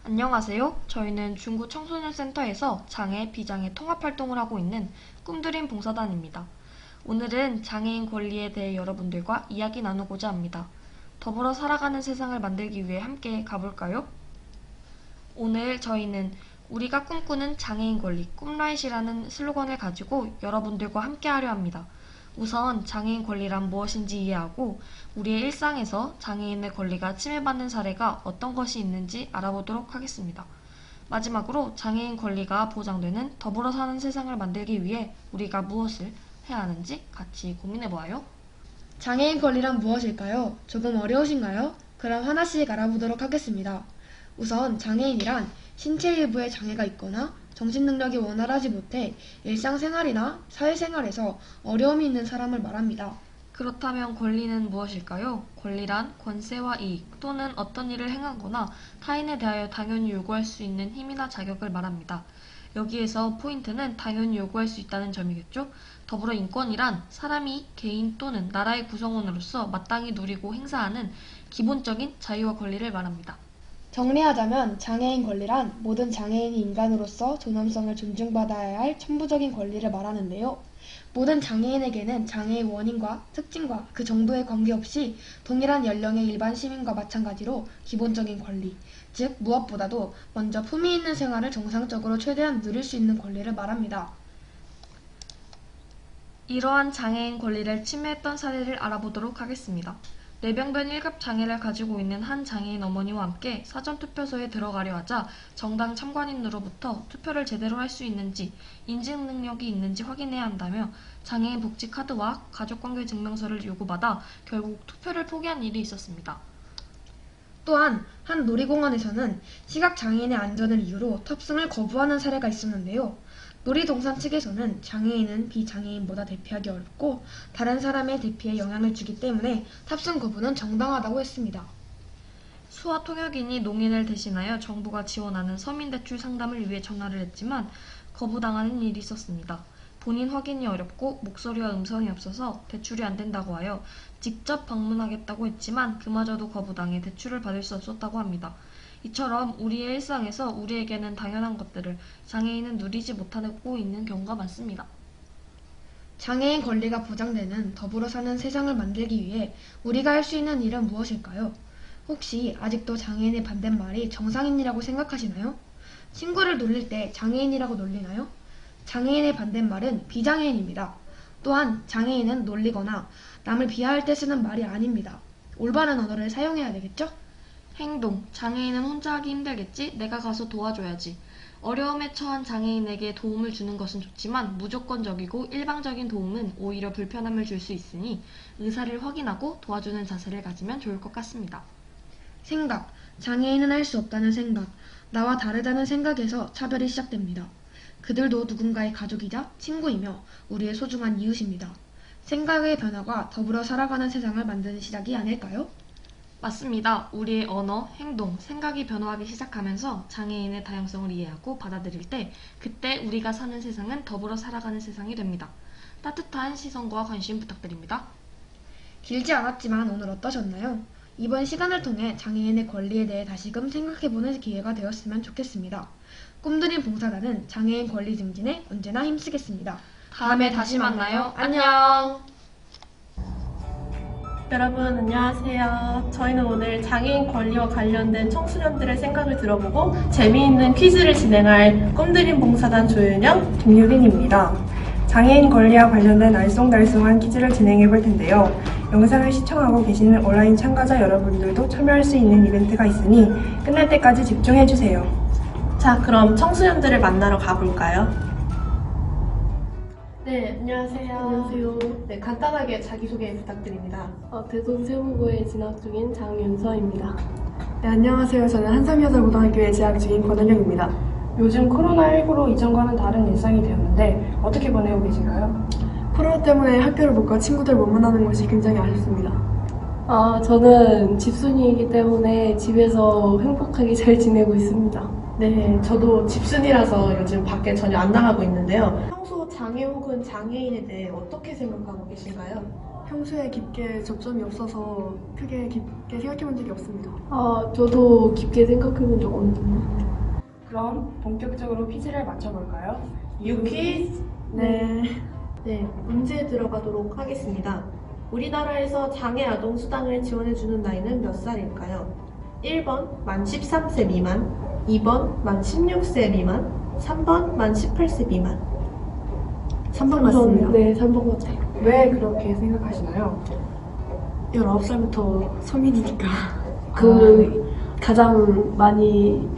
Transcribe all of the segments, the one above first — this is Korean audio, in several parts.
안녕하세요. 저희는 중구 청소년센터에서 장애, 비장애 통합활동을 하고 있는 꿈드림 봉사단입니다. 오늘은 장애인 권리에 대해 여러분들과 이야기 나누고자 합니다. 더불어 살아가는 세상을 만들기 위해 함께 가볼까요? 오늘 저희는 우리가 꿈꾸는 장애인 권리, 꿈라잇이라는 슬로건을 가지고 여러분들과 함께 하려 합니다. 우선 장애인 권리란 무엇인지 이해하고 우리의 일상에서 장애인의 권리가 침해받는 사례가 어떤 것이 있는지 알아보도록 하겠습니다. 마지막으로 장애인 권리가 보장되는 더불어 사는 세상을 만들기 위해 우리가 무엇을 해야 하는지 같이 고민해보아요. 장애인 권리란 무엇일까요? 조금 어려우신가요? 그럼 하나씩 알아보도록 하겠습니다. 우선 장애인이란 신체 일부에 장애가 있거나 정신 능력이 원활하지 못해 일상생활이나 사회생활에서 어려움이 있는 사람을 말합니다. 그렇다면 권리는 무엇일까요? 권리란 권세와 이익 또는 어떤 일을 행하거나 타인에 대하여 당연히 요구할 수 있는 힘이나 자격을 말합니다. 여기에서 포인트는 당연히 요구할 수 있다는 점이겠죠? 더불어 인권이란 사람이 개인 또는 나라의 구성원으로서 마땅히 누리고 행사하는 기본적인 자유와 권리를 말합니다. 정리하자면 장애인 권리란 모든 장애인이 인간으로서 존엄성을 존중받아야 할 천부적인 권리를 말하는데요. 모든 장애인에게는 장애의 원인과 특징과 그 정도에 관계없이 동일한 연령의 일반 시민과 마찬가지로 기본적인 권리, 즉 무엇보다도 먼저 품위 있는 생활을 정상적으로 최대한 누릴 수 있는 권리를 말합니다. 이러한 장애인 권리를 침해했던 사례를 알아보도록 하겠습니다. 뇌병변 1급 장애를 가지고 있는 한 장애인 어머니와 함께 사전투표소에 들어가려 하자 정당 참관인으로부터 투표를 제대로 할 수 있는지, 인증 능력이 있는지 확인해야 한다며 장애인 복지 카드와 가족관계 증명서를 요구받아 결국 투표를 포기한 일이 있었습니다. 또한 한 놀이공원에서는 시각장애인의 안전을 이유로 탑승을 거부하는 사례가 있었는데요. 놀이동산 측에서는 장애인은 비장애인보다 대피하기 어렵고 다른 사람의 대피에 영향을 주기 때문에 탑승 거부는 정당하다고 했습니다. 수화 통역인이 농인을 대신하여 정부가 지원하는 서민대출 상담을 위해 전화를 했지만 거부당하는 일이 있었습니다. 본인 확인이 어렵고 목소리와 음성이 없어서 대출이 안 된다고 하여 직접 방문하겠다고 했지만 그마저도 거부당해 대출을 받을 수 없었다고 합니다. 이처럼 우리의 일상에서 우리에게는 당연한 것들을 장애인은 누리지 못하고 있는 경우가 많습니다. 장애인 권리가 보장되는 더불어 사는 세상을 만들기 위해 우리가 할 수 있는 일은 무엇일까요? 혹시 아직도 장애인의 반대말이 정상인이라고 생각하시나요? 친구를 놀릴 때 장애인이라고 놀리나요? 장애인의 반대말은 비장애인입니다. 또한 장애인은 놀리거나 남을 비하할 때 쓰는 말이 아닙니다. 올바른 언어를 사용해야 되겠죠? 행동, 장애인은 혼자 하기 힘들겠지? 내가 가서 도와줘야지. 어려움에 처한 장애인에게 도움을 주는 것은 좋지만 무조건적이고 일방적인 도움은 오히려 불편함을 줄 수 있으니 의사를 확인하고 도와주는 자세를 가지면 좋을 것 같습니다. 생각, 장애인은 할 수 없다는 생각, 나와 다르다는 생각에서 차별이 시작됩니다. 그들도 누군가의 가족이자 친구이며 우리의 소중한 이웃입니다. 생각의 변화가 더불어 살아가는 세상을 만드는 시작이 아닐까요? 맞습니다. 우리의 언어, 행동, 생각이 변화하기 시작하면서 장애인의 다양성을 이해하고 받아들일 때 그때 우리가 사는 세상은 더불어 살아가는 세상이 됩니다. 따뜻한 시선과 관심 부탁드립니다. 길지 않았지만 오늘 어떠셨나요? 이번 시간을 통해 장애인의 권리에 대해 다시금 생각해보는 기회가 되었으면 좋겠습니다. 꿈드림 봉사단은 장애인 권리 증진에 언제나 힘쓰겠습니다. 다음에 다시 만나요. 안녕. 여러분 안녕하세요. 저희는 오늘 장애인 권리와 관련된 청소년들의 생각을 들어보고 재미있는 퀴즈를 진행할 꿈드림 봉사단 조윤영, 김유린입니다. 장애인 권리와 관련된 알쏭달쏭한 퀴즈를 진행해 볼 텐데요. 영상을 시청하고 계시는 온라인 참가자 여러분들도 참여할 수 있는 이벤트가 있으니 끝날 때까지 집중해 주세요. 자, 그럼 청소년들을 만나러 가볼까요? 네, 안녕하세요. 안녕하세요. 네, 간단하게 자기소개 부탁드립니다. 대동세무고에 진학 중인 장윤서입니다. 네, 안녕하세요. 저는 한삼여자고등학교에 재학 중인 권은영입니다. 요즘 코로나19로 이전과는 다른 일상이 되었는데 어떻게 보내고 계신가요? 코로나 때문에 학교를 못 가 친구들 못 만나는 것이 굉장히 아쉽습니다. 저는 집순이이기 때문에 집에서 행복하게 잘 지내고 있습니다. 네, 저도 집순이라서 요즘 밖에 전혀 안 나가고 있는데요. 평소 장애 혹은 장애인에 대해 어떻게 생각하고 계신가요? 평소에 깊게 접점이 없어서 크게 깊게 생각해 본 적이 없습니다. 저도 깊게 생각해 본 적 없는 것 같아요. 그럼 본격적으로 퀴즈를 맞춰볼까요? 유퀴즈? 네. 네, 문제에 들어가도록 하겠습니다. 우리나라에서 장애 아동 수당을 지원해주는 나이는 몇 살일까요? 1번 만 13세 미만, 2번 만 16세 미만, 3번 만 18세 미만. 3번 맞습니다. 네, 3번 같아요. 왜 그렇게 생각하시나요? 19살부터 성인이니까. 가장 많이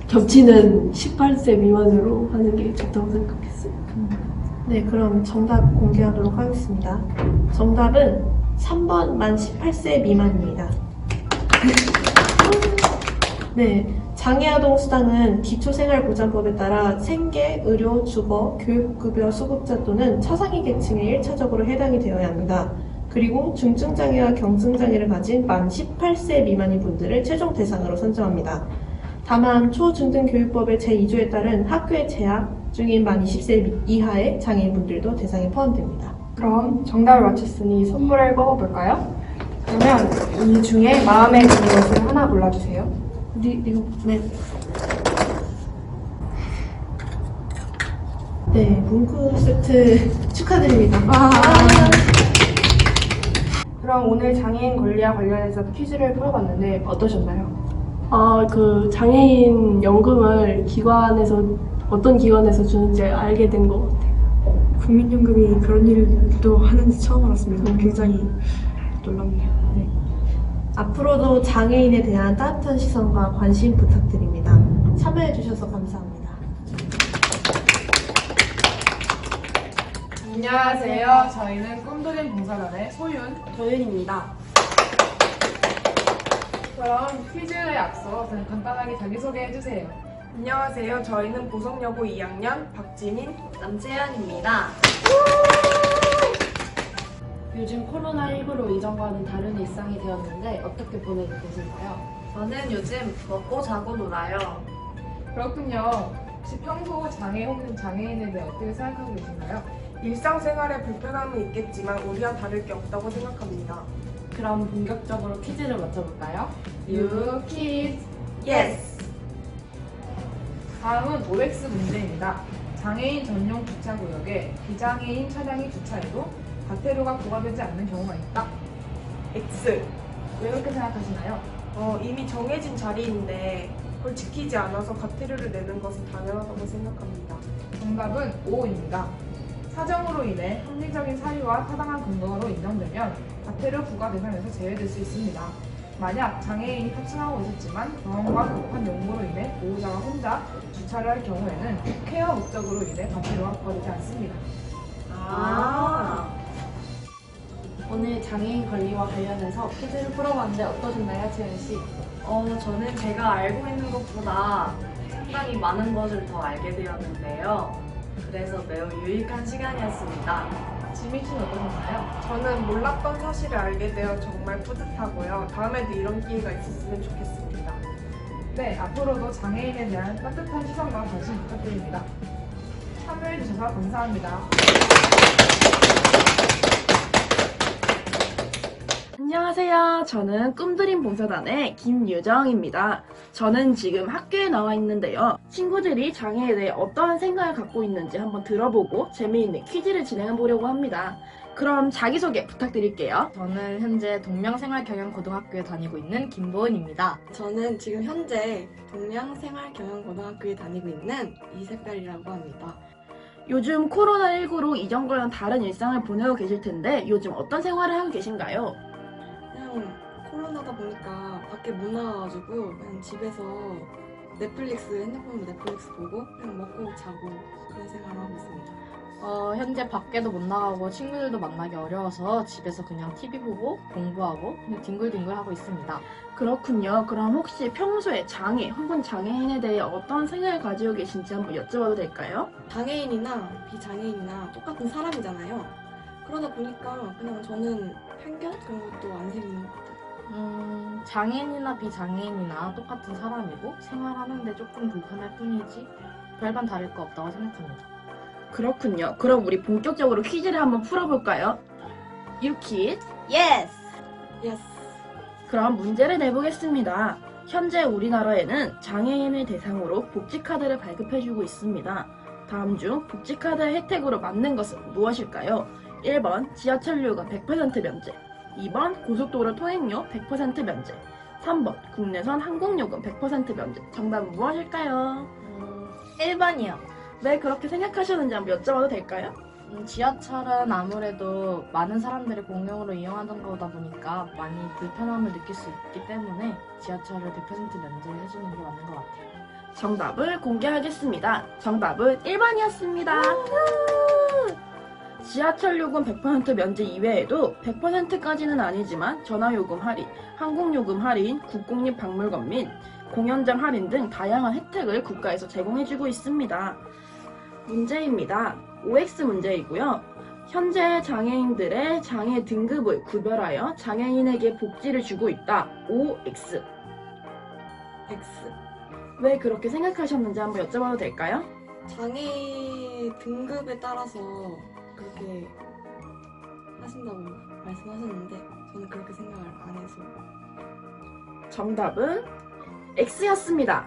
겹치는 18세 미만으로 하는 게 좋다고 생각했어요. 네, 그럼 정답 공개하도록 하겠습니다. 정답은 3번 만 18세 미만입니다. 네, 장애아동 수당은 기초생활보장법에 따라 생계, 의료, 주거, 교육급여 수급자 또는 차상위 계층에 1차적으로 해당이 되어야 합니다. 그리고 중증장애와 경증장애를 가진 만 18세 미만인 분들을 최종 대상으로 선정합니다. 다만 초중등교육법의 제2조에 따른 학교에 재학 중인 만 20세 이하의 장애인분들도 대상에 포함됩니다. 그럼 정답을 맞췄으니 선물을 뽑아볼까요? 그러면 이 중에 마음에 드는 것을 하나 골라주세요. 이거 네. 네, 문구 세트 축하드립니다. 그럼 오늘 장애인 권리와 관련해서 퀴즈를 풀어봤는데 어떠셨나요? 장애인 연금을 어떤 기관에서 주는지 알게 된 것 같아요. 국민연금이 그런 일도 하는지 처음 알았습니다. 굉장히 놀랍네요. 네. 앞으로도 장애인에 대한 따뜻한 시선과 관심 부탁드립니다. 참여해주셔서 감사합니다. 안녕하세요. 저희는 꿈드림 봉사단의 소윤, 도윤입니다. 그럼 퀴즈에 앞서 간단하게 자기소개해주세요. 안녕하세요. 저희는 보성여고 2학년 박진인, 남채연입니다. 요즘 코로나19로 이전과는 다른 일상이 되었는데 어떻게 보내고 계신가요? 저는 요즘 먹고 자고 놀아요. 그렇군요. 혹시 평소 장애 혹은 장애인에 대해 어떻게 생각하고 계신가요? 일상생활에 불편함은 있겠지만 우리와 다를 게 없다고 생각합니다. 그럼 본격적으로 퀴즈를 맞춰볼까요? 유퀴즈 예스! 다음은 OX 문제입니다. 장애인 전용 주차구역에 비장애인 차량이 주차해도 과태료가 부과되지 않는 경우가 있다. X. 왜 그렇게 생각하시나요? 이미 정해진 자리인데 그걸 지키지 않아서 과태료를 내는 것은 당연하다고 생각합니다. 정답은 O입니다. 사정으로 인해 합리적인 사유와 타당한 근거로 인정되면 과태료 부과 대상에서 제외될 수 있습니다. 만약 장애인이 탑승하고 있었지만 경험과 급한 용무로 인해 보호자가 혼자 주차를 할 경우에는 케어 목적으로 인해 과태료가 부과되지 않습니다. 오늘 장애인 권리와 관련해서 퀴즈를 풀어봤는데 어떠셨나요, 채연씨? 저는 제가 알고 있는 것보다 상당히 많은 것을 더 알게 되었는데요. 그래서 매우 유익한 시간이었습니다. 지민 씨는 어떠셨나요? 저는 몰랐던 사실을 알게 되어 정말 뿌듯하고요. 다음에도 이런 기회가 있었으면 좋겠습니다. 네, 앞으로도 장애인에 대한 따뜻한 시선과 관심 부탁드립니다. 참여해주셔서 감사합니다. 안녕하세요. 저는 꿈드림 봉사단의 김유정입니다. 저는 지금 학교에 나와 있는데요. 친구들이 장애에 대해 어떠한 생각을 갖고 있는지 한번 들어보고 재미있는 퀴즈를 진행해 보려고 합니다. 그럼 자기소개 부탁드릴게요. 저는 현재 동명생활경영고등학교에 다니고 있는 김보은입니다. 저는 지금 현재 동명생활경영고등학교에 다니고 있는 이색달이라고 합니다. 요즘 코로나19로 이전과는 다른 일상을 보내고 계실 텐데 요즘 어떤 생활을 하고 계신가요? 그냥 코로나다 보니까 밖에 못 나가가지고 그냥 집에서 핸드폰으로 넷플릭스 보고 그냥 먹고 자고 그런 생활을 하고 있습니다. 현재 밖에도 못 나가고 친구들도 만나기 어려워서 집에서 그냥 TV 보고 공부하고 그냥 뒹굴뒹굴 하고 있습니다. 그렇군요. 그럼 혹시 평소에 장애 혹은 장애인에 대해 어떤 생각을 가지고 계신지 한번 여쭤봐도 될까요? 장애인이나 비장애인이나 똑같은 사람이잖아요. 그러다 보니까 그냥 저는 편견? 그런 것도 안 생기는 것 같아요. 장애인이나 비장애인이나 똑같은 사람이고 생활하는데 조금 불편할 뿐이지 별반 다를 거 없다고 생각합니다. 그렇군요. 그럼 우리 본격적으로 퀴즈를 한번 풀어볼까요? 유키. 예스! 예스! 그럼 문제를 내보겠습니다. 현재 우리나라에는 장애인을 대상으로 복지카드를 발급해주고 있습니다. 다음 중 복지카드 혜택으로 맞는 것은 무엇일까요? 1번 지하철료가 100% 면제, 2번 고속도로 통행료 100% 면제, 3번 국내선 항공요금 100% 면제. 정답은 무엇일까요? 1번이요. 왜 그렇게 생각하셨는지 한번 여쭤봐도 될까요? 지하철은 아무래도 많은 사람들이 공용으로 이용하는 거다 보니까 많이 불편함을 느낄 수 있기 때문에 지하철을 100% 면제를 해주는 게 맞는 것 같아요. 정답을 공개하겠습니다. 정답은 1번이었습니다. 지하철 요금 100% 면제 이외에도 100%까지는 아니지만 전화요금 할인, 항공요금 할인, 국공립 박물관 및 공연장 할인 등 다양한 혜택을 국가에서 제공해주고 있습니다. 문제입니다. OX 문제이고요. 현재 장애인들의 장애 등급을 구별하여 장애인에게 복지를 주고 있다. OX. X. 왜 그렇게 생각하셨는지 한번 여쭤봐도 될까요? 장애 등급에 따라서 그렇게 하신다고 말씀하셨는데 저는 그렇게 생각을 안 해서 정답은 X였습니다.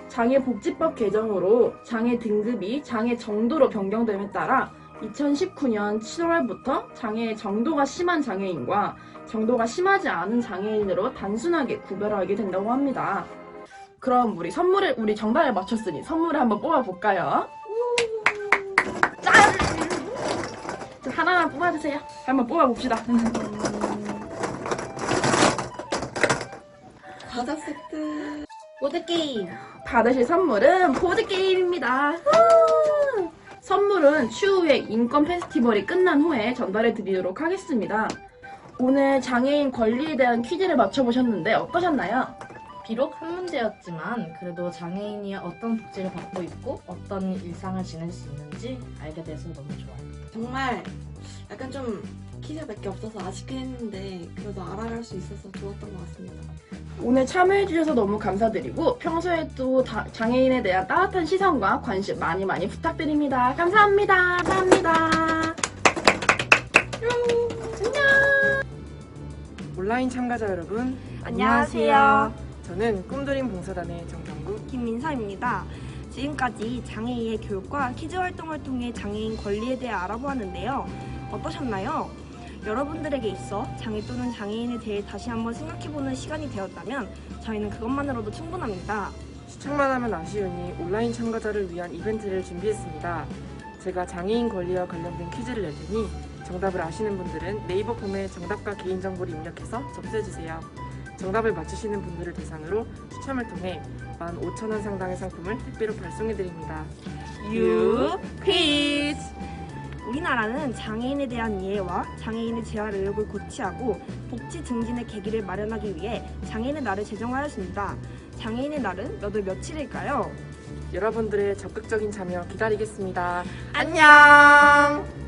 장애복지법 개정으로 장애 등급이 장애 정도로 변경됨에 따라 2019년 7월부터 장애의 정도가 심한 장애인과 정도가 심하지 않은 장애인으로 단순하게 구별하게 된다고 합니다. 그럼 우리 정답을 맞췄으니 선물을 한번 뽑아볼까요? 짠! 자, 하나만 뽑아주세요. 한번 뽑아봅시다. 과자 세트 보드게임 받으실 선물은 보드게임입니다. 선물은 추후에 인권 페스티벌이 끝난 후에 전달해 드리도록 하겠습니다. 오늘 장애인 권리에 대한 퀴즈를 맞춰보셨는데 어떠셨나요? 비록 한 문제였지만 그래도 장애인이 어떤 복지를 받고 있고 어떤 일상을 지낼 수 있는지 알게 돼서 너무 좋아요. 정말 약간 좀 퀴즈가 몇 개 없어서 아쉽긴 했는데 그래도 알아갈 수 있어서 좋았던 것 같습니다. 오늘 참여해주셔서 너무 감사드리고 평소에도 장애인에 대한 따뜻한 시선과 관심 많이 부탁드립니다. 감사합니다. 감사합니다. 온라인 참가자 여러분, 안녕하세요. 저는 꿈드림 봉사단의 정정구, 김민서입니다. 지금까지 장애인의 교육과 퀴즈 활동을 통해 장애인 권리에 대해 알아보았는데요. 어떠셨나요? 여러분들에게 있어 장애 또는 장애인에 대해 다시 한번 생각해보는 시간이 되었다면 저희는 그것만으로도 충분합니다. 시청만 하면 아쉬우니 온라인 참가자를 위한 이벤트를 준비했습니다. 제가 장애인 권리와 관련된 퀴즈를 낼 테니 정답을 아시는 분들은 네이버 폼에 정답과 개인정보를 입력해서 접수해주세요. 정답을 맞추시는 분들을 대상으로 추첨을 통해 15,000원 상당의 상품을 택배로 발송해드립니다. 유 퀴즈! 우리나라는 장애인에 대한 이해와 장애인의 재활 의욕을 고취하고 복지 증진의 계기를 마련하기 위해 장애인의 날을 제정하였습니다. 장애인의 날은 몇 월 며칠일까요? 여러분들의 적극적인 참여 기다리겠습니다. 안녕!